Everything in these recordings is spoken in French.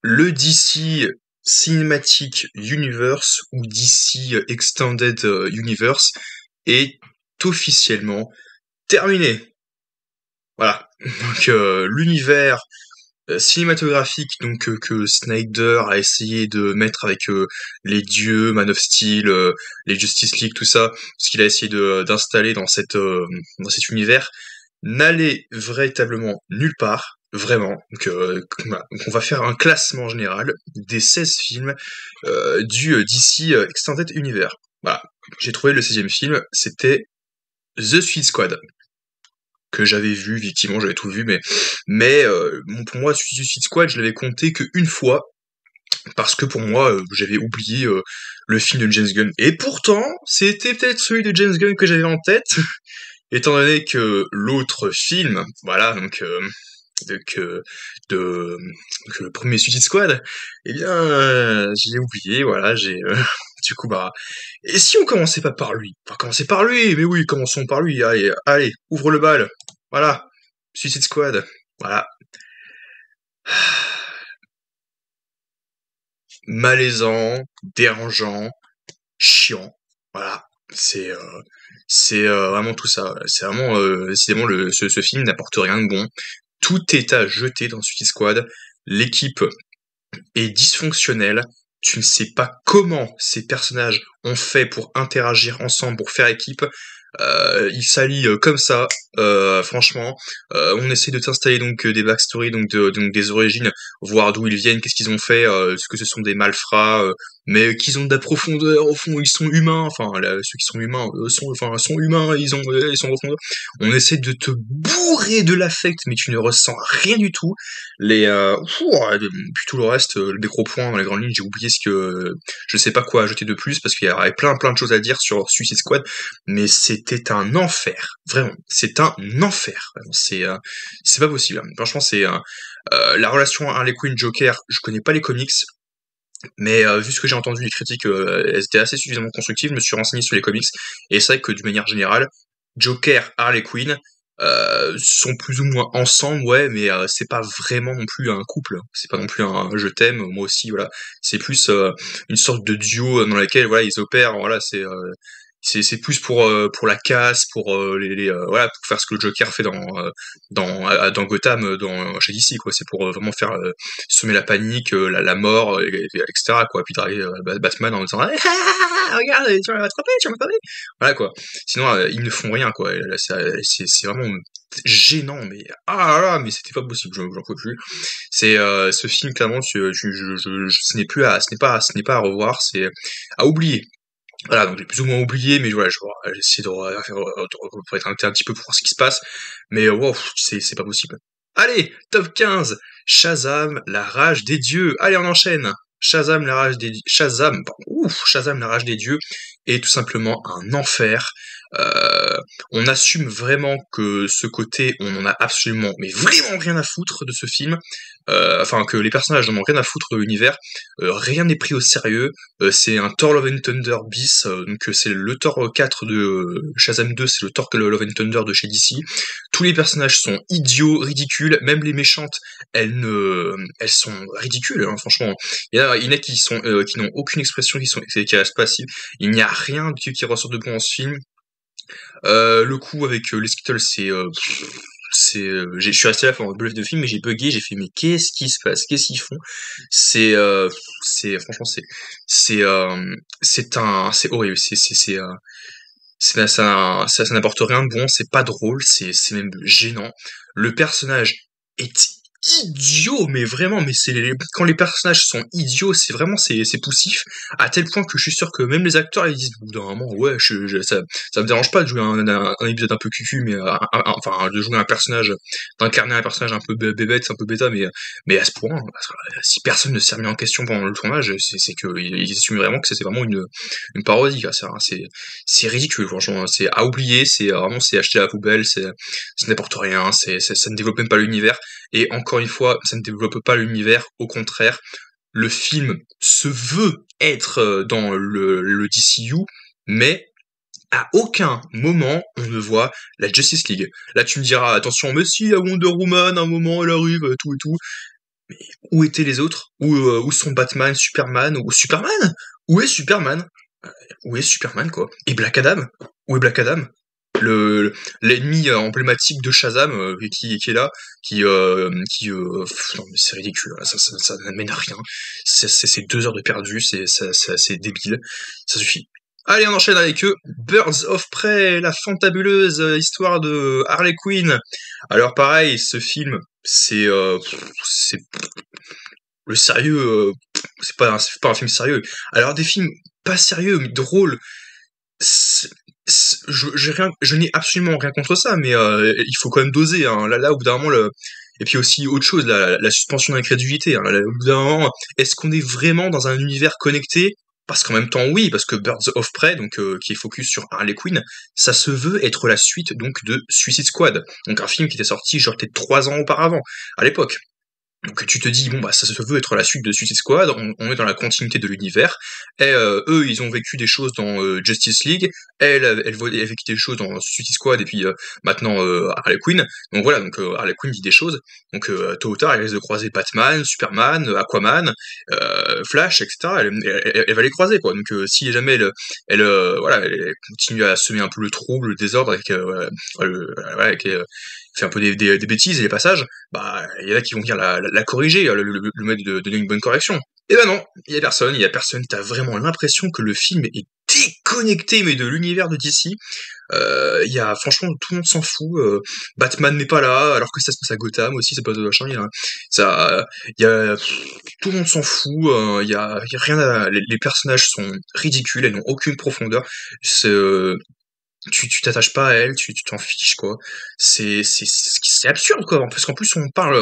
Le DC Cinematic Universe ou DC Extended Universe est officiellement terminé. Voilà. Donc l'univers cinématographique que Snyder a essayé de mettre avec les dieux, Man of Steel, les Justice League, tout ça, ce qu'il a essayé d'installer dans cet univers, n'allait véritablement nulle part, vraiment. Voilà. Donc on va faire un classement général des 16 films du DC Extended Universe. Voilà. J'ai trouvé le 16e film, c'était The Suicide Squad, que j'avais vu, effectivement, j'avais tout vu, mais pour moi, Suicide Squad, je l'avais compté qu'une fois, parce que pour moi, j'avais oublié le film de James Gunn. Et pourtant, c'était peut-être celui de James Gunn que j'avais en tête, étant donné que l'autre film, voilà, donc, le premier Suicide Squad, eh bien, je l'ai oublié, voilà, du coup, bah, et si on commençait pas par lui? On va commencer par lui, mais oui, commençons par lui, allez, ouvre le bal, voilà, Suicide Squad, voilà. Malaisant, dérangeant, chiant, voilà, c'est euh, c'est vraiment tout ça, c'est vraiment, décidément, ce film n'apporte rien de bon, tout est à jeter dans Suicide Squad, l'équipe est dysfonctionnelle, tu ne sais pas comment ces personnages ont fait pour interagir ensemble, pour faire équipe, ils s'allient comme ça, franchement. On essaie de t'installer des backstories, donc des origines, voir d'où ils viennent, qu'est-ce qu'ils ont fait, ce que ce sont des malfrats, mais qu'ils ont de la profondeur, au fond, ils sont humains, enfin, là, ceux qui sont humains, sont humains, ils sont profondeur. On essaie de te bourrer de l'affect, mais tu ne ressens rien du tout. Puis tout le reste, des gros points dans les grandes lignes, j'ai oublié je sais pas quoi ajouter de plus, parce qu'il y avait plein de choses à dire sur Suicide Squad, mais c'était un enfer, vraiment, c'est un enfer, vraiment. C'est pas possible, hein. Franchement, la relation Harley Quinn Joker, je connais pas les comics, mais vu ce que j'ai entendu, les critiques, elles étaient assez suffisamment constructives, je me suis renseigné sur les comics, et c'est vrai que d'une manière générale, Joker, Harley Quinn, sont plus ou moins ensemble, ouais, mais c'est pas vraiment non plus un couple, c'est pas non plus un je t'aime, moi aussi, voilà. C'est plus une sorte de duo dans lequel, voilà, ils opèrent, voilà, c'est plus pour la casse, pour voilà, pour faire ce que le Joker fait dans Gotham, chez DC, quoi. C'est pour vraiment faire semer la panique, la mort, etc., quoi. Puis draguer Batman en disant regarde, tu vas m'attraper. Voilà, quoi. Sinon, ils ne font rien, quoi. Et là, c'est vraiment gênant, mais ah là là, mais c'était pas possible, j'en peux plus. C'est ce film, clairement, ce n'est plus ce n'est pas à revoir, c'est à oublier. Voilà, donc j'ai plus ou moins oublié, mais voilà, j'ai essayé de être un petit peu pour voir ce qui se passe, mais wow, c'est pas possible. Allez, top 15, Shazam, la rage des dieux. Allez, on enchaîne. Shazam, la rage des dieux, est tout simplement un enfer. On assume vraiment que ce côté, on en a absolument, mais vraiment rien à foutre de ce film. Enfin, que les personnages n'en ont rien à foutre de l'univers. Rien n'est pris au sérieux. C'est un Thor Love and Thunder bis, c'est le Thor 4 de Shazam 2, c'est le Thor Love and Thunder de chez DC. Tous les personnages sont idiots, ridicules, même les méchantes, elles sont ridicules, hein, franchement. Il y en a qui n'ont aucune expression, qui restent passives. Il n'y a rien qui ressort de bon dans ce film. Le coup avec les Skittles, je suis resté là pendant le bluff de film, mais j'ai bugué, j'ai fait mais qu'est-ce qui se passe, qu'est-ce qu'ils font? C'est franchement c'est horrible, ça n'apporte rien de bon, c'est pas drôle, c'est même gênant. Le personnage est idiot, mais vraiment, quand les personnages sont idiots, c'est poussif, à tel point que je suis sûr que même les acteurs, ils disent, au bout d'un moment, ouais, ça me dérange pas de jouer un épisode un peu cucu, mais, enfin, de jouer d'incarner un personnage un peu bébête, un peu bêta, mais à ce point, parce que, si personne ne s'est remis en question pendant le tournage, c'est que, ils assument vraiment que c'est vraiment une parodie, quoi. C'est ridicule, franchement, c'est à oublier, c'est acheté à la poubelle, ça n'apporte rien, ça ne développe même pas l'univers, et encore une fois, ça ne développe pas l'univers, au contraire, le film se veut être dans le DCU, mais à aucun moment on ne voit la Justice League. Là tu me diras, attention, mais si, la Wonder Woman, à un moment elle arrive, tout et tout, Où étaient les autres? Où sont Batman, Superman ou Superman? Où est Superman? Où est Superman, quoi? Et Black Adam? Où est Black Adam? Le l'ennemi emblématique de Shazam qui est là, non mais c'est ridicule, hein, ça n'amène à rien. C'est 2 heures de perdu, c'est assez débile. Ça suffit. Allez, on enchaîne avec Birds of Prey, la fantabuleuse histoire de Harley Quinn. Alors pareil, ce film, c'est le sérieux, c'est pas un film sérieux. Alors des films pas sérieux mais drôles, c'est je n'ai absolument rien contre ça, mais il faut quand même doser, hein. Là, au bout d'un moment, et puis aussi autre chose, la suspension d'incrédulité, hein. Là, au bout d'un moment, est-ce qu'on est vraiment dans un univers connecté? Parce qu'en même temps, oui, parce que Birds of Prey, donc qui est focus sur Harley Quinn, ça se veut être la suite donc de Suicide Squad, donc un film qui était sorti genre peut-être 3 ans auparavant, à l'époque. Donc tu te dis, bon bah ça se veut être la suite de Suicide Squad, on est dans la continuité de l'univers, et eux ils ont vécu des choses dans Justice League, elle a vécu des choses dans Suicide Squad, et puis maintenant Harley Quinn, donc voilà, donc Harley Quinn dit des choses, donc tôt ou tard elle risque de croiser Batman, Superman, Aquaman, Flash, etc. Elle va les croiser quoi, donc si jamais voilà, elle continue à semer un peu le trouble, le désordre voilà, fait un peu des bêtises et des passages, bah, il y en a qui vont venir la corriger, le mettre de donner une bonne correction. Et ben non, il y a personne, t'as vraiment l'impression que le film est déconnecté, mais de l'univers de DC. Franchement, tout le monde s'en fout, Batman n'est pas là, alors que ça se passe à Gotham aussi, c'est pas de machin, tout le monde s'en fout, il y a rien les personnages sont ridicules, elles n'ont aucune profondeur, c'est, tu t'attaches pas à elle, tu t'en fiches quoi. C'est absurde quoi, parce qu'en plus on parle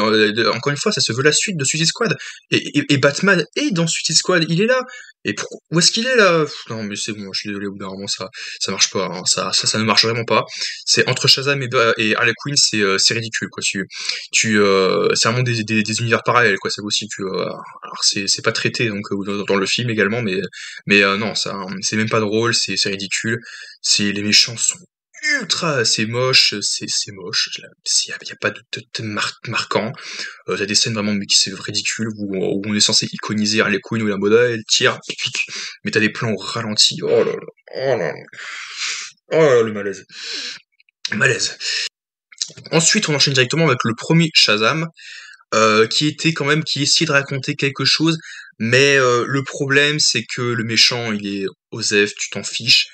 encore une fois, ça se veut la suite de Suicide Squad et Batman est dans Suicide Squad, il est là. Et où est-ce qu'il est là? Non mais c'est bon, je suis désolé, au bout d'un moment ça marche pas, hein. Ça ne marche vraiment pas. C'est entre Shazam et Harley Quinn, c'est ridicule quoi. C'est vraiment des univers parallèles quoi. C'est aussi que alors c'est pas traité donc dans le film également, mais non ça c'est même pas drôle, c'est ridicule. Les méchants sont ultra, c'est moche, c'est moche. Y a pas de thème marquant. T'as des scènes vraiment mais qui c'est ridicule où on est censé iconiser Harley Quinn où la mode elle tire, mais t'as des plans au ralenti. Oh là là, oh là là, oh là là, le malaise, malaise. Ensuite, on enchaîne directement avec le premier Shazam, qui essayait de raconter quelque chose, mais le problème c'est que le méchant il est osef, tu t'en fiches.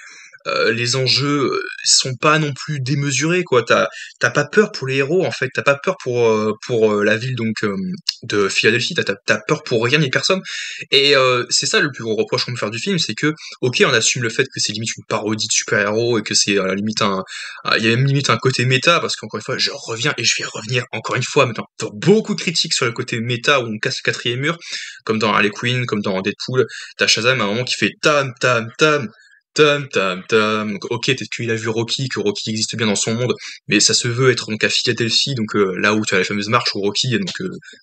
Les enjeux sont pas non plus démesurés quoi. T'as pas peur pour les héros en fait, t'as pas peur pour la ville donc de Philadelphie, t'as peur pour rien ni personne. Et c'est ça le plus gros reproche qu'on peut faire du film, c'est que ok on assume le fait que c'est limite une parodie de super-héros et que c'est limite il y a même limite un côté méta parce qu'encore une fois je reviens et je vais revenir encore une fois maintenant dans beaucoup de critiques sur le côté méta où on casse le quatrième mur, comme dans Harley Quinn, comme dans Deadpool. T'as Shazam à un moment qui fait tam tam tam tam tam tam. Donc, ok, peut-être qu'il a vu Rocky, que Rocky existe bien dans son monde, mais ça se veut être donc à Philadelphie, donc là où tu as la fameuse marche où Rocky, donc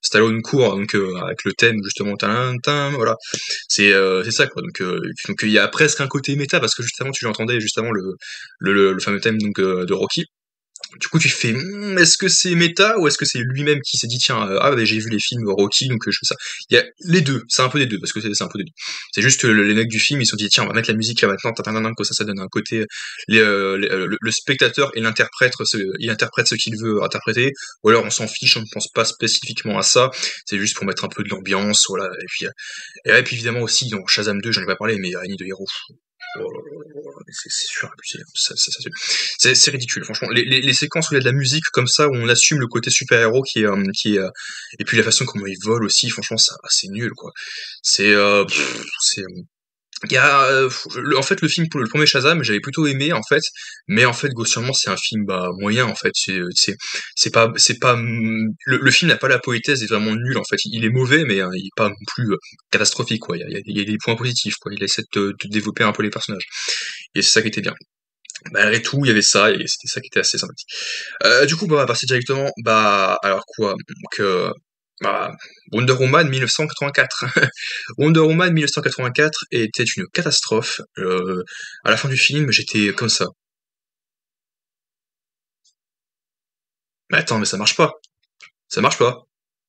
Stallone court, donc avec le thème justement tam tam, voilà. C'est ça quoi. Donc il y a presque un côté méta parce que justement tu l'entendais justement le fameux thème donc de Rocky. Du coup, tu fais, est-ce que c'est méta ou est-ce que c'est lui-même qui s'est dit, tiens, bah, j'ai vu les films Rocky, donc je fais ça. Il y a les deux, c'est un peu des deux, parce que c'est un peu des deux. C'est juste que les mecs du film, ils se sont dit, tiens, on va mettre la musique là maintenant, que ça donne un côté, le spectateur et l'interprète, il interprète ce qu'il veut interpréter, ou alors on s'en fiche, on ne pense pas spécifiquement à ça, c'est juste pour mettre un peu de l'ambiance, voilà, et puis évidemment aussi, dans Shazam 2, j'en ai pas parlé, mais Annie de Héros. Oh là là là, c'est surabusé, c'est ridicule, franchement. Les séquences où il y a de la musique comme ça, où on assume le côté super-héros et puis la façon comment il vole aussi, franchement, c'est nul, quoi. C'est, c'est, en fait, le film, pour le premier Shazam, j'avais plutôt aimé, en fait, mais en fait, grossièrement, c'est un film, bah, moyen, en fait. Le film n'a pas la poétesse, est vraiment nul, en fait. Il est mauvais, mais il est pas non plus catastrophique, quoi. Il y a des points positifs, quoi. Il essaie de développer un peu les personnages. Et c'est ça qui était bien. Malgré tout, il y avait ça, et c'était ça qui était assez sympathique. Du coup, bah, on va passer directement, bah, alors quoi, donc, bah, Wonder Woman 1984. Wonder Woman 1984 était une catastrophe. À la fin du film, j'étais comme ça. Mais attends, mais ça marche pas. Ça marche pas.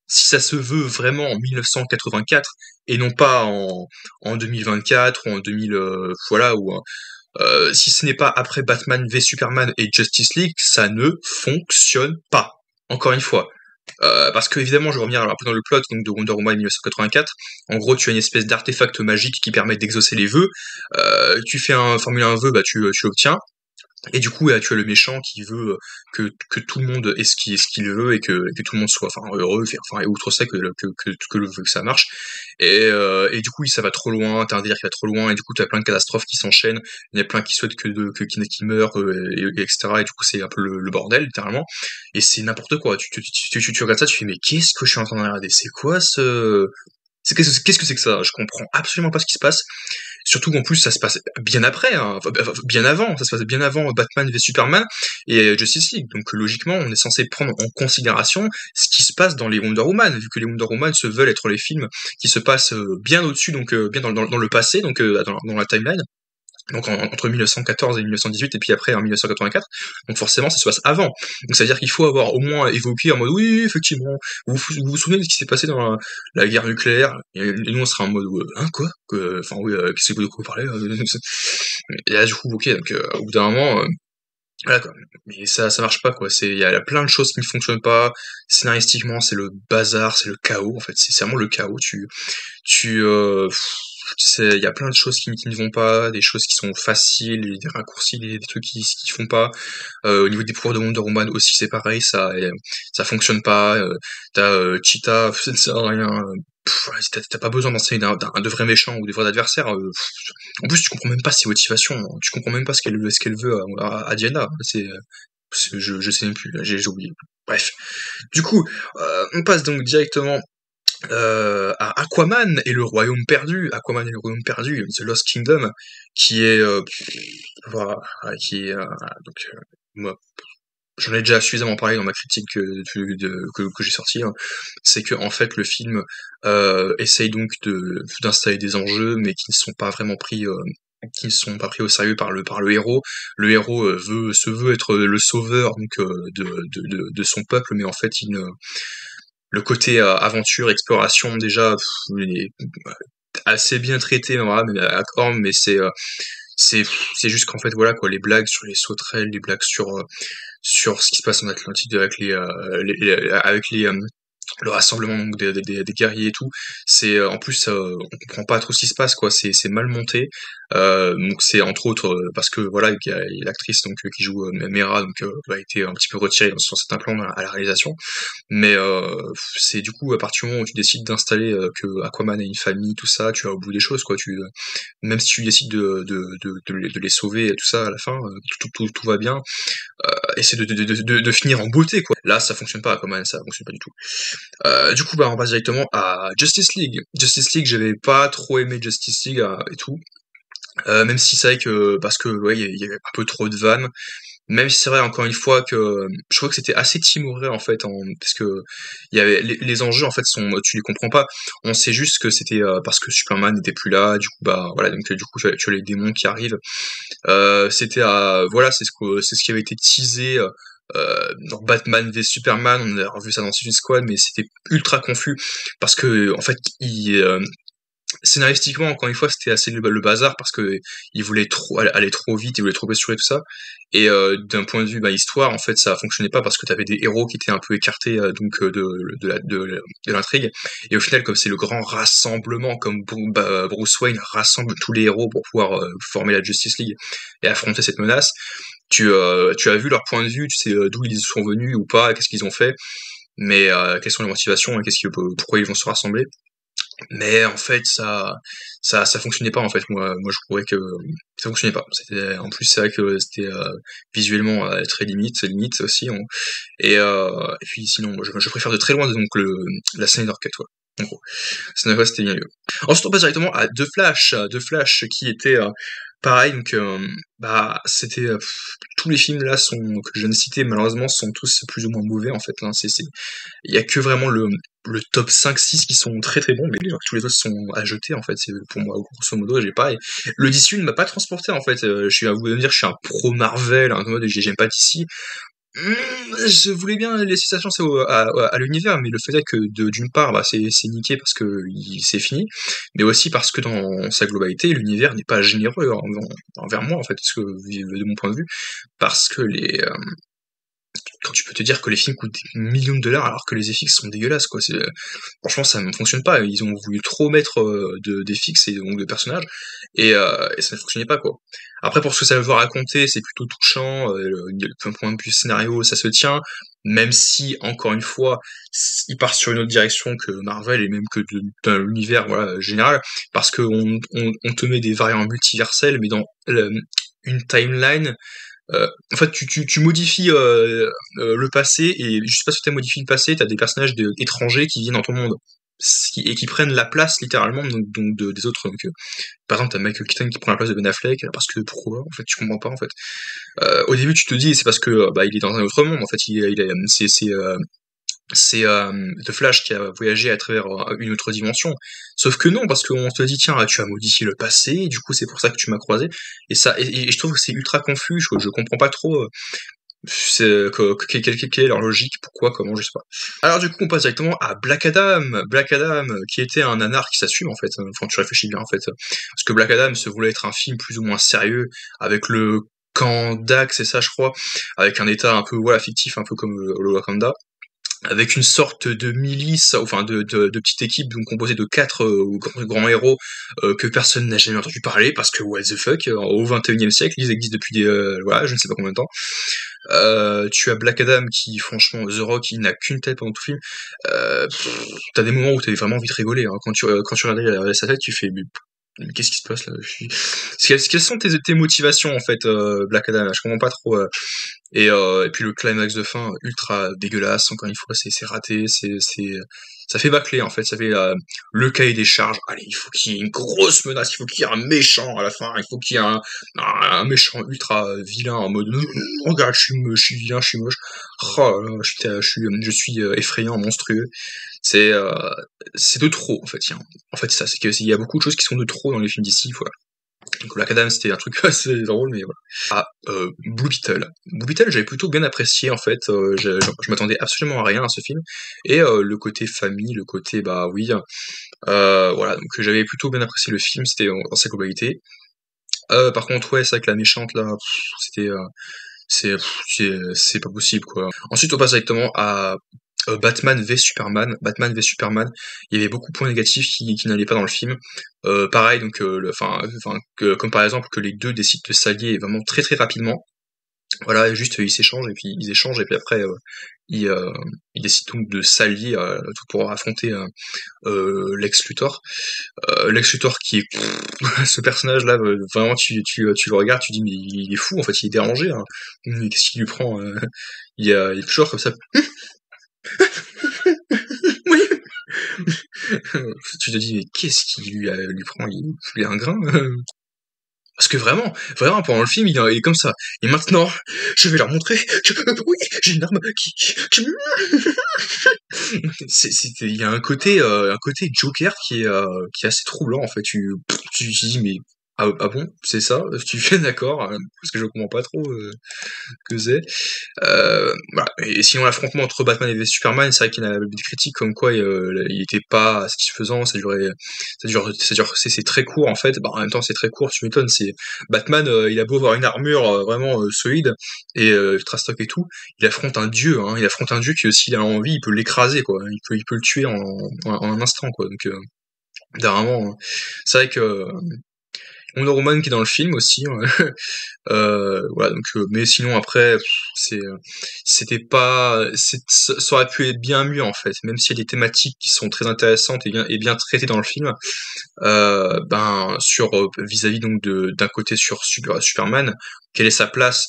si ça se veut vraiment en 1984 et non pas en 2024 ou en 2000, voilà, ou si ce n'est pas après Batman v Superman et Justice League, ça ne fonctionne pas. Encore une fois. Parce que évidemment, je vais revenir un peu dans le plot donc de Wonder Woman 1984. En gros, tu as une espèce d'artefact magique qui permet d'exaucer les vœux. Tu fais un formuler un vœu, bah tu l'obtiens. Et du coup, tu as le méchant qui veut que tout le monde ait ce qu'il veut et que tout le monde soit enfin heureux, enfin et outre ça que ça marche. Et du coup, ça va trop loin, t'as un délire qui va trop loin, et du coup, t'as plein de catastrophes qui s'enchaînent. Il y a plein qui souhaitent qui meurent, etc. Et du coup, c'est un peu le bordel littéralement. Et c'est n'importe quoi. Tu regardes ça, tu fais mais qu'est-ce que je suis en train de regarder? C'est quoi ce qu'est-ce que c'est que ça? Je comprends absolument pas ce qui se passe. Surtout qu'en plus, ça se passe bien après, hein, bien avant, ça se passe bien avant Batman v Superman et Justice League. Donc logiquement, on est censé prendre en considération ce qui se passe dans les Wonder Woman, vu que les Wonder Woman se veulent être les films qui se passent bien au-dessus, donc bien dans le passé, donc dans la timeline. Donc entre 1914 et 1918 et puis après en 1984, donc forcément ça se passe avant. Donc ça veut dire qu'il faut avoir au moins évoqué en mode oui effectivement, vous souvenez de ce qui s'est passé dans la guerre nucléaire et nous on sera en mode hein quoi, enfin oui qu'est-ce que de quoi vous parlez et là du coup ok donc au bout d'un moment voilà quoi. Mais ça marche pas quoi, il y a plein de choses qui ne fonctionnent pas scénaristiquement, c'est le bazar, c'est le chaos en fait, c'est vraiment le chaos. Tu il y a plein de choses qui ne vont pas, des choses qui sont faciles, des raccourcis, des trucs qui font pas. Au niveau des pouvoirs de Wonder Woman aussi, c'est pareil, ça fonctionne pas. T'as Cheetah, ça ne sert à rien. T'as pas besoin d'enseigner de vrais méchants ou des vrais adversaires. En plus, tu comprends même pas ses motivations. Hein. Tu comprends même pas ce qu'elle veut à Diana. Je sais même plus. J'ai oublié. Bref. Du coup, on passe donc directement à Aquaman et le Royaume perdu, Aquaman et le Royaume perdu, The Lost Kingdom, qui est voilà, qui est donc moi j'en ai déjà suffisamment parlé dans ma critique que j'ai sortie, hein. C'est que en fait le film essaye donc d'installer des enjeux, mais qui ne sont pas pris au sérieux par le héros. Le héros se veut être le sauveur donc de son peuple, mais en fait le côté aventure, exploration déjà il est assez bien traité voilà, mais à corps, mais c'est juste qu'en fait voilà quoi, les blagues sur les sauterelles, les blagues sur ce qui se passe en Atlantide avec avec le rassemblement donc des guerriers et tout, c'est en plus on comprend pas trop ce qui se passe quoi, c'est mal monté. Donc c'est entre autres parce que voilà il y a l'actrice donc qui joue Mera donc a été un petit peu retirée sur certains plans à la réalisation. Mais c'est du coup à partir du moment où tu décides d'installer que Aquaman a une famille, tout ça, tu vas au bout des choses quoi. Même si tu décides de les sauver et tout ça à la fin, tout va bien. Essaie de finir en beauté quoi. Là ça fonctionne pas Aquaman, ça fonctionne pas du tout. Du coup bah on passe directement à Justice League. Justice League j'avais pas trop aimé Justice League et tout. Même si c'est vrai que parce que ouais il y avait un peu trop de vannes. Même si c'est vrai encore une fois que je crois que c'était assez timoré en fait parce que il y avait les enjeux en fait sont tu les comprends pas. On sait juste que c'était parce que Superman n'était plus là, du coup bah voilà donc du coup tu as les démons qui arrivent. C'était voilà c'est ce qui avait été teasé dans Batman v Superman, on a revu ça dans Suicide Squad, mais c'était ultra confus parce que en fait scénaristiquement encore une fois c'était assez le bazar parce que il voulait trop aller trop vite, il voulait trop assurer tout ça et d'un point de vue bah, histoire en fait ça fonctionnait pas parce que t'avais des héros qui étaient un peu écartés donc de l'intrigue et au final comme c'est le grand rassemblement comme Bruce Wayne rassemble tous les héros pour pouvoir former la Justice League et affronter cette menace, tu as vu leur point de vue, tu sais d'où ils sont venus ou pas, qu'est-ce qu'ils ont fait, mais quelles sont les motivations et pourquoi ils vont se rassembler. Mais en fait, ça fonctionnait pas en fait. Moi, je trouvais que ça fonctionnait pas. En plus, c'est vrai que c'était visuellement très limite aussi. Et puis sinon, moi, je préfère de très loin donc la Snyder Cut, quoi. En gros, Snyder Cut c'était bien mieux. Ensuite, on passe directement à The Flash qui était pareil. Donc, bah, c'était tous les films là que je viens de citer malheureusement sont tous plus ou moins mauvais en fait. Hein. Il y a que vraiment le top 5-6 qui sont très très bons, mais tous les autres sont à jeter en fait. C'est pour moi grosso modo, j'ai pas. Le DCU ne m'a pas transporté en fait. Je suis à vous de me dire, je suis un pro Marvel, hein, en mode j'aime pas DC. Je voulais bien laisser sa chance à l'univers, mais le fait est que d'une part, bah, c'est niqué parce que c'est fini, mais aussi parce que dans sa globalité, l'univers n'est pas généreux envers moi, en fait, parce que, de mon point de vue, parce que quand tu peux te dire que les films coûtent des millions de dollars alors que les FX sont dégueulasses, quoi. Franchement, ça ne fonctionne pas. Ils ont voulu trop mettre des fixes et donc de personnages, et ça ne fonctionnait pas, quoi. Après, pour ce que ça veut raconter, c'est plutôt touchant. D'un point de vue scénario, ça se tient, même si, encore une fois, il part sur une autre direction que Marvel et même que dans l'univers voilà, général, parce qu'on te met des variantes multiverselles, mais dans une timeline en fait, tu modifies le passé, et juste parce que tu as modifié le passé, tu as des personnages étrangers qui viennent dans ton monde. Et qui prennent la place littéralement des autres. Donc, par exemple, t'as Michael Keaton qui prend la place de Ben Affleck, parce que pourquoi? En fait, tu comprends pas en fait. Au début, tu te dis c'est parce que bah il est dans un autre monde. En fait, c'est The Flash qui a voyagé à travers une autre dimension. Sauf que non, parce qu'on te dit, tiens, tu as modifié le passé, et du coup, c'est pour ça que tu m'as croisé. Et je trouve que c'est ultra confus, je comprends pas trop quelle est leur logique, pourquoi, comment, je sais pas. Alors du coup, on passe directement à Black Adam. Black Adam, qui était un nanar qui s'assume, en fait, quand tu réfléchis bien, en fait. Parce que Black Adam se voulait être un film plus ou moins sérieux, avec le camp Dax, c'est ça, je crois, avec un état un peu, voilà, fictif, un peu comme le Wakanda, avec une sorte de milice, enfin de petite équipe donc composée de 4 grands héros que personne n'a jamais entendu parler parce que what the fuck, au 21e siècle, ils existent depuis voilà, je ne sais pas combien de temps. Tu as Black Adam qui, franchement, The Rock, il n'a qu'une tête pendant tout le film. T'as des moments où t'avais vraiment envie de rigoler, hein. Quand tu regardais sa tête, tu fais mais qu'est-ce qui se passe là? Quelles sont tes motivations en fait, Black Adam? Je comprends pas trop. Et puis le climax de fin ultra dégueulasse, encore une fois, c'est raté, ça fait bâcler en fait, ça fait le cahier des charges. Allez, il faut qu'il y ait une grosse menace, il faut qu'il y ait un méchant à la fin, il faut qu'il y ait un méchant ultra vilain en mode regarde, je suis vilain, je suis moche. Oh là là, je suis effrayant, monstrueux. C'est euh, c'est de trop en fait. En fait, ça, c'est qu'il y a beaucoup de choses qui sont de trop dans les films d'ici. Voilà. Donc Black Adam, c'était un truc assez drôle, mais voilà. Ah, Blue Beetle. Blue Beetle, j'avais plutôt bien apprécié, en fait. Je m'attendais absolument à rien à ce film. Et le côté famille, le côté, bah oui. Voilà, donc j'avais plutôt bien apprécié le film, c'était dans sa globalité. Par contre, ouais, c'est vrai que la méchante, là, c'était... c'est pas possible, quoi. Ensuite, on passe directement à Batman v Superman. Batman v Superman, il y avait beaucoup de points négatifs qui n'allaient pas dans le film. Pareil, donc, comme par exemple que les deux décident de s'allier vraiment très très rapidement. Voilà, juste ils s'échangent et puis ils échangent et puis après ils, euh, ils décident donc de s'allier pour affronter Lex Luthor. Lex Luthor qui est ce personnage-là, vraiment tu le regardes, tu dis mais il est fou en fait, il est dérangé. Hein. Qu'est-ce qu'il lui prend il est toujours comme ça. Oui. Tu te dis mais qu'est-ce qu'il lui prend il est un grain. Parce que vraiment, pendant le film, il est comme ça. Et maintenant, je vais leur montrer que oui, j'ai une arme qui il y a un côté Joker qui est assez troublant en fait. Tu te dis mais ah bon, c'est ça? Tu fais d'accord? Parce que je comprends pas trop que c'est. Voilà. Et sinon, l'affrontement entre Batman et Superman, c'est vrai qu'il y en a des critiques comme quoi il était pas satisfaisant, c'est très court en fait. Bah, en même temps, c'est très court, tu m'étonnes. Batman, il a beau avoir une armure vraiment solide et ultra stock et tout, il affronte un dieu, hein. Il affronte un dieu qui, s'il a envie, il peut l'écraser, quoi. Il peut le tuer en un instant, quoi. Donc, vraiment, c'est vrai que Wonder Woman qui est dans le film aussi, hein. Voilà, donc, mais sinon après, c'était pas, ça aurait pu être bien mieux en fait, même s'il y a des thématiques qui sont très intéressantes et bien traitées dans le film. Ben sur vis-à-vis donc d'un côté sur Superman, quelle est sa place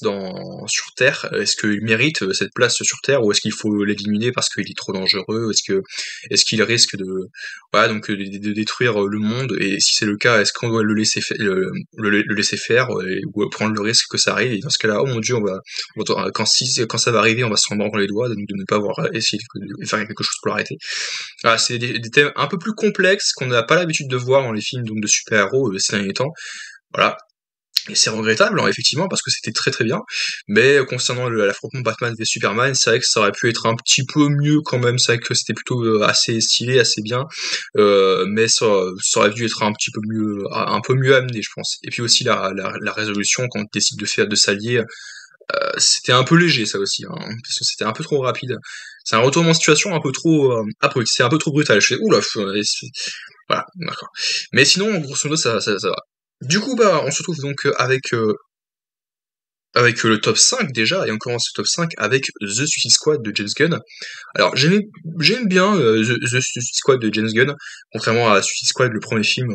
sur Terre? Est-ce qu'il mérite cette place sur Terre ou est-ce qu'il faut l'éliminer parce qu'il est trop dangereux? Est-ce qu'il risque de voilà donc de détruire le monde? Et si c'est le cas, est-ce qu'on doit le laisser faire ou prendre le risque que ça arrive? Et dans ce cas-là, oh mon Dieu, quand ça va arriver, on va se prendre dans les doigts de ne pas avoir essayé de faire quelque chose pour l'arrêter. Voilà, c'est des thèmes un peu plus complexes qu'on n'a pas l'habitude de voir dans les films donc, de super-héros ces derniers temps. Voilà. Et c'est regrettable, hein, effectivement, parce que c'était très très bien. Mais concernant l'affrontement Batman v Superman, c'est vrai que ça aurait pu être un petit peu mieux quand même. C'est vrai que c'était plutôt assez stylé, assez bien. Mais ça aurait dû être un petit peu mieux, un peu mieux amené, je pense. Et puis aussi la résolution quand on décide de faire de s'allier, c'était un peu léger ça aussi, hein, parce que c'était un peu trop rapide. C'est un retournement de situation un peu trop abrupt, c'est un peu trop brutal. Je fais oula, voilà, d'accord. Mais sinon, grosso modo, ça va. Du coup, bah, on se retrouve donc avec le top 5 déjà, et on commence le top 5 avec The Suicide Squad de James Gunn. Alors, j'aime bien The Suicide Squad de James Gunn, contrairement à Suicide Squad, le premier film,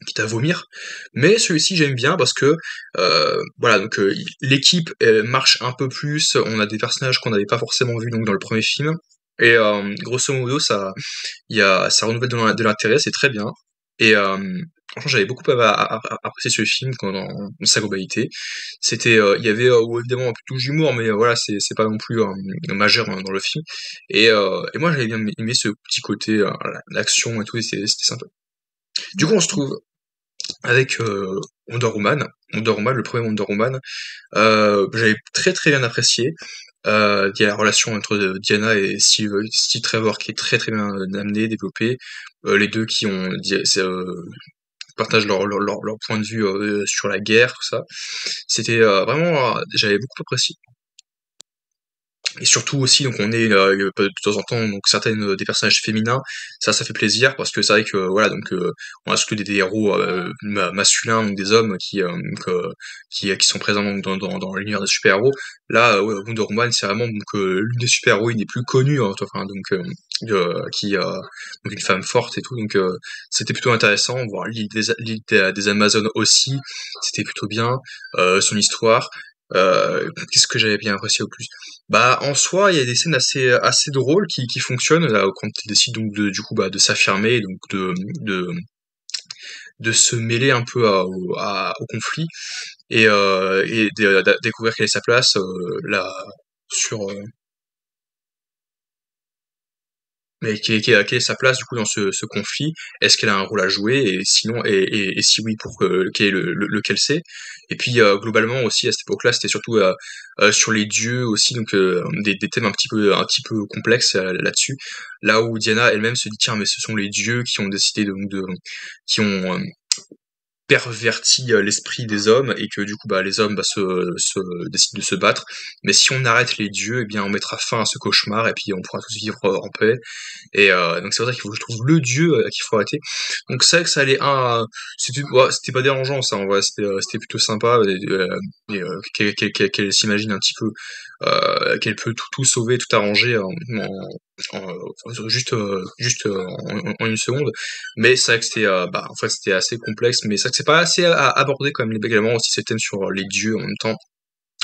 quitte à vomir. Mais celui-ci, j'aime bien parce que, voilà, donc l'équipe marche un peu plus, on a des personnages qu'on n'avait pas forcément vus donc, dans le premier film. Et grosso modo, ça renouvelle de l'intérêt, c'est très bien. Et franchement, j'avais beaucoup apprécié ce film dans sa globalité. Il y avait évidemment un peu tout d'humour, mais voilà, c'est pas non plus majeur dans le film. Et moi, j'avais bien aimé ce petit côté, l'action et tout, et c'était sympa. Du coup, on se trouve avec Wonder Woman. Wonder Woman, le premier Wonder Woman, j'avais très très bien apprécié. Il y a la relation entre Diana et Steve Trevor qui est très très bien amenée, développée. Les deux qui partagent leur point de vue sur la guerre, tout ça. C'était vraiment, j'avais beaucoup apprécié. Et surtout aussi, donc on est de temps en temps donc certaines des personnages féminins, ça fait plaisir parce que c'est vrai que voilà donc on a surtout des héros masculins donc des hommes qui sont présents donc dans l'univers des super-héros. Là Wonder Woman c'est vraiment donc l'une des super-héroïnes les plus connues hein, enfin donc qui donc une femme forte et tout donc c'était plutôt intéressant voir l'île des Amazones aussi, c'était plutôt bien son histoire. Qu'est-ce que j'avais bien apprécié au plus? Bah, en soi, il y a des scènes assez drôles qui fonctionnent là, quand il décide donc du coup bah, de s'affirmer, donc de, de se mêler un peu au conflit et de découvrir quelle est sa place là sur mais quelle est sa place du coup dans ce conflit? Est-ce qu'elle a un rôle à jouer? Et sinon, et si oui, quel est lequel c'est? Et puis globalement aussi à cette époque-là, c'était surtout sur les dieux aussi, donc des thèmes un petit peu complexes là-dessus. Là où Diana elle-même se dit tiens mais ce sont les dieux qui ont décidé qui ont pervertit l'esprit des hommes et que du coup bah les hommes bah, décident de se battre. Mais si on arrête les dieux, eh bien on mettra fin à ce cauchemar et puis on pourra tous vivre en paix. Et donc c'est pour ça qu'il faut que je trouve le dieu qu'il faut arrêter. Donc c'est vrai que ça allait c'était pas dérangeant ça en vrai, c'était plutôt sympa qu'elle s'imagine un petit peu qu'elle peut tout sauver, tout arranger juste en une seconde. Mais c'est vrai que bah, en fait, c'était assez complexe, mais c'est vrai que c'est pas assez abordé quand même également aussi ces thèmes sur les dieux en même temps.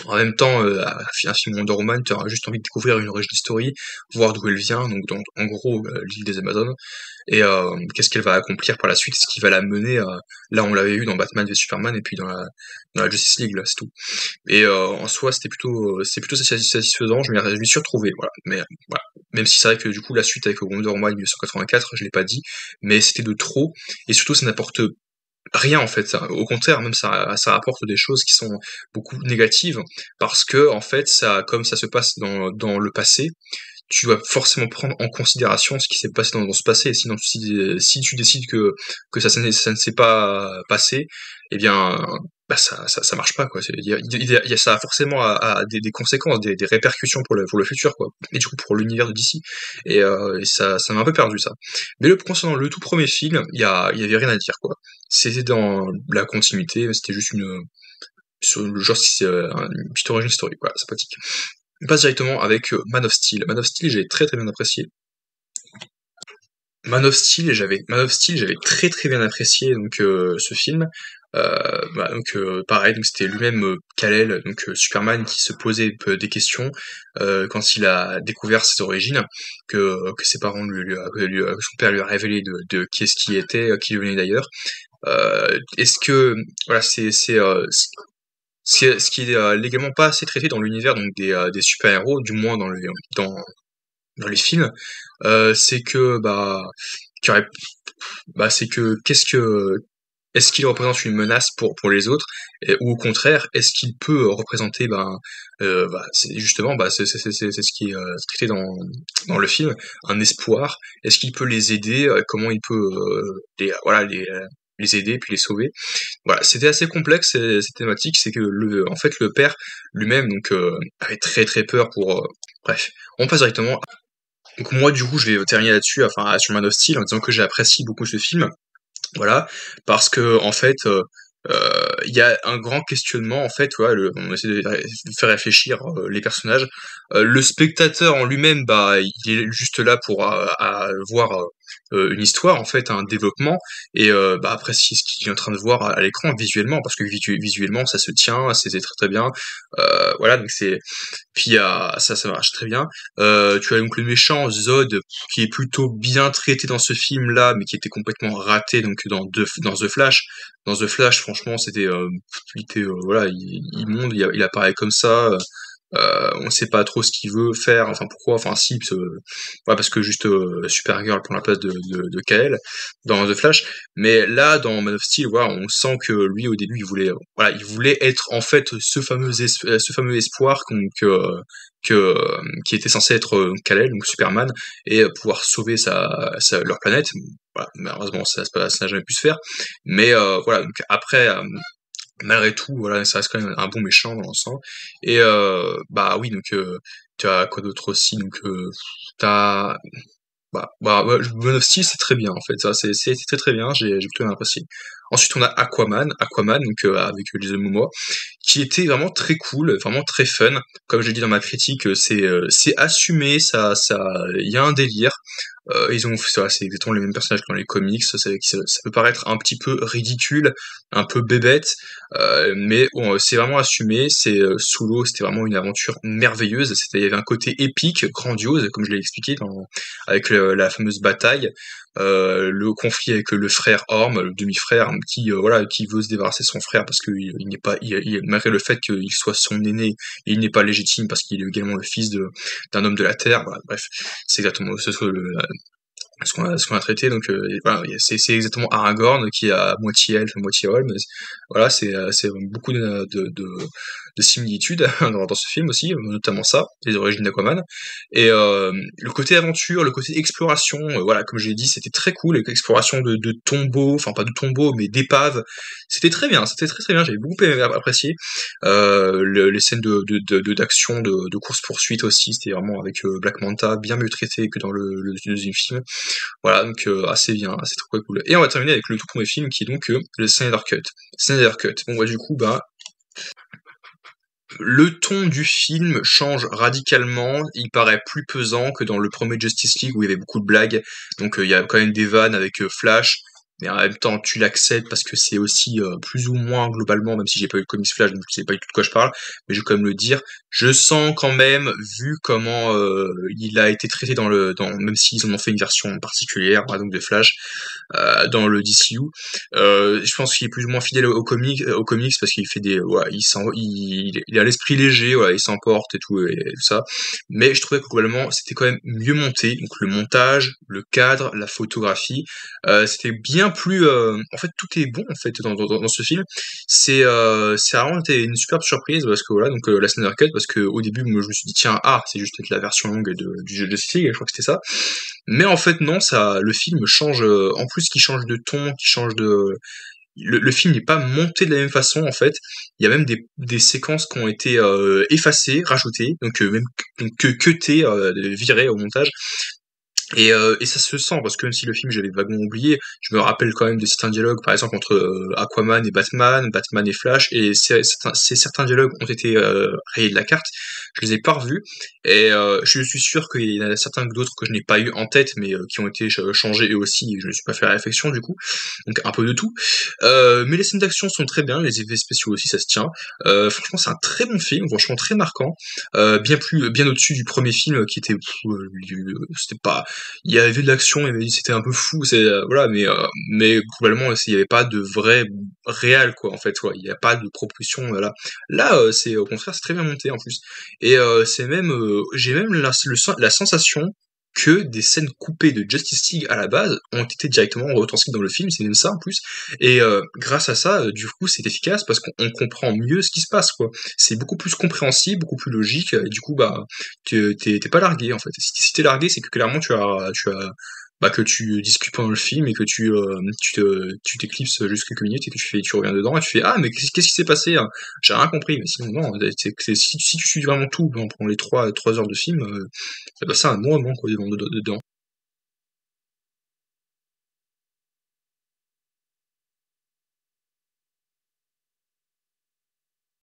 En même temps, un film Wonder Woman, tu auras juste envie de découvrir une origin story, voir d'où elle vient, donc en gros l'île des Amazones, et qu'est-ce qu'elle va accomplir par la suite, ce qui va la mener là on l'avait eu dans Batman v Superman et puis dans la Justice League là c'est tout. Et en soi c'était plutôt satisfaisant, je m'y suis retrouvé voilà. Mais voilà. Même si c'est vrai que du coup la suite avec Wonder Woman 1984, je l'ai pas dit, mais c'était de trop, et surtout ça n'apporte rien en fait, au contraire, même ça apporte des choses qui sont beaucoup négatives parce que en fait, comme ça se passe dans le passé, tu dois forcément prendre en considération ce qui s'est passé dans ce passé. Et sinon, si tu décides que ça ne s'est pas passé, eh bien, bah ça marche pas quoi. Ça a forcément des conséquences, des répercussions pour le futur quoi. Et du coup pour l'univers de DC. Et ça m'a un peu perdu ça. Mais concernant le tout premier film, il y avait rien à dire quoi. C'était dans la continuité, c'était juste sur le genre c'est une petite origin story, voilà, sympathique. On passe directement avec Man of Steel. Man of Steel, j'ai très très bien apprécié. Man of Steel, j'avais très très bien apprécié donc ce film. Bah, donc pareil, donc c'était lui-même Kal-El, donc Superman qui se posait des questions quand il a découvert ses origines, que ses parents son père lui a révélé de qui est-ce qui était, qui venait d'ailleurs. Est-ce que voilà, c'est ce qui est légalement pas assez traité dans l'univers donc des super-héros, du moins dans les films, c'est que bah, qu'il y aurait- bah c'est que est-ce qu'il représente une menace pour les autres, ou au contraire, est-ce qu'il peut représenter, c'est justement, c'est ce qui est traité dans le film, un espoir. Est-ce qu'il peut les aider, comment il peut les aider puis les sauver. Voilà, c'était assez complexe cette thématique, c'est que en fait le père lui-même donc avait très très peur bref, on passe directement. Donc moi du coup je vais terminer là-dessus, enfin sur Man of Steel en disant que j'apprécie beaucoup ce film. Voilà, parce que en fait, il y a un grand questionnement en fait, voilà, on essaie de faire réfléchir, les personnages. Le spectateur en lui-même, il est juste là pour, à voir, une histoire en fait, un développement et apprécier ce qu'il est en train de voir à l'écran visuellement, parce que visuellement ça se tient, c'est très, très bien. Voilà donc puis ça marche très bien. Tu as donc le méchant Zod qui est plutôt bien traité dans ce film-là, mais qui était complètement raté donc dans The Flash. Dans The Flash, franchement, c'était, il était, voilà, il monte, il apparaît comme ça. On sait pas trop ce qu'il veut faire, enfin pourquoi, enfin si, parce que juste Supergirl prend la place de Kal dans The Flash. Mais là, dans Man of Steel, voilà, on sent que lui au début, il voulait être en fait ce fameux espoir qui était censé être Kal-El, donc Superman, et pouvoir sauver leur planète. Voilà, malheureusement, ça n'a jamais pu se faire. Mais voilà, donc après, malgré tout, voilà, ça reste quand même un bon méchant dans l'ensemble. Et oui, donc tu as quoi d'autre aussi? Donc t'as ouais, Man of Steel, c'est très bien en fait. Ça, c'est très très bien. J'ai plutôt bien apprécié. Ensuite, on a Aquaman, donc avec Jason Momoa, qui était vraiment très cool, vraiment très fun. Comme j'ai dit dans ma critique, c'est assumé, il y a un délire. Ils ont fait ça, c'est exactement les mêmes personnages que dans les comics. Ça peut paraître un petit peu ridicule, un peu bébête, mais bon, c'est vraiment assumé. C'est sous l'eau, c'était vraiment une aventure merveilleuse. Il y avait un côté épique, grandiose, comme je l'ai expliqué avec la fameuse bataille, le conflit avec le frère Orm, le demi-frère, qui veut se débarrasser de son frère parce que il n'est pas, malgré le fait qu'il soit son aîné, il n'est pas légitime parce qu'il est également le fils d'un homme de la terre. Voilà, bref, c'est exactement ce qu'on a traité. Donc voilà, c'est exactement Aragorn qui est à moitié elfe, moitié homme. Voilà, c'est beaucoup de similitudes dans ce film aussi, notamment ça, les origines d'Aquaman. Et le côté aventure, le côté exploration, voilà, comme j'ai dit, c'était très cool. Exploration de tombeaux, enfin pas de tombeaux, mais d'épaves. C'était très bien, c'était très très bien. J'avais beaucoup apprécié. Les scènes d'action, de course-poursuite aussi, c'était vraiment avec Black Manta, bien mieux traité que dans le deuxième film. Voilà, donc assez bien, assez trop cool. Et on va terminer avec le tout premier film qui est donc le Snyder Cut. Snyder Cut. Bon, du coup, le ton du film change radicalement, il paraît plus pesant que dans le premier Justice League où il y avait beaucoup de blagues, donc il y a quand même des vannes avec Flash, mais en même temps tu l'acceptes parce que c'est aussi plus ou moins globalement, même si j'ai pas eu le comics Flash, donc je sais pas du tout de quoi je parle, mais je vais quand même le dire, je sens quand même, vu comment il a été traité même s'ils en ont fait une version particulière, donc de Flash, dans le DCU. Je pense qu'il est plus ou moins fidèle aux comics parce qu'il fait il a l'esprit léger, voilà, il s'emporte et tout ça. Mais je trouvais que globalement c'était quand même mieux monté. Donc le montage, le cadre, la photographie, c'était bien plus. En fait, tout est bon en fait dans ce film. C'est vraiment été une superbe surprise parce que voilà, donc la Snyder Cut, parce que au début moi je me suis dit tiens c'est juste la version longue du jeu de League, je crois que c'était ça. Mais en fait non, le film change, en plus qu'il change de ton, qu'il change de... Le film n'est pas monté de la même façon en fait. Il y a même des séquences qui ont été effacées, rajoutées, donc même cutées, virées au montage. Et ça se sent, parce que même si le film j'avais vaguement oublié, je me rappelle quand même de certains dialogues, par exemple entre Aquaman et Batman et Flash, et certains dialogues ont été rayés de la carte, je les ai pas revus, et je suis sûr qu'il y en a certains d'autres que je n'ai pas eu en tête, mais qui ont été changés eux aussi, et je ne suis pas fait la réflexion du coup, donc un peu de tout. Mais les scènes d'action sont très bien, les effets spéciaux aussi ça se tient. Franchement c'est un très bon film, franchement très marquant, bien au-dessus du premier film qui était, c'était pas, il y avait de l'action, c'était un peu fou, voilà, mais globalement il y avait pas de vrai réel quoi en fait, ouais, il y a pas de propulsion, voilà. Là c'est au contraire c'est très bien monté en plus, et c'est même j'ai même la sensation que des scènes coupées de Justice League à la base ont été directement retranscrites dans le film, c'est même ça en plus. Et grâce à ça, du coup, c'est efficace parce qu'on comprend mieux ce qui se passe, quoi. C'est beaucoup plus compréhensible, beaucoup plus logique, et du coup, bah, t'es pas largué en fait. Si t'es largué, c'est que clairement bah, que tu discutes pendant le film et que tu t'éclipses juste quelques minutes et que tu reviens dedans et tu fais ah mais qu'est-ce qui s'est passé hein. J'ai rien compris mais sinon non si tu suis vraiment tout pendant les trois heures de film bah ça un moi quoi dedans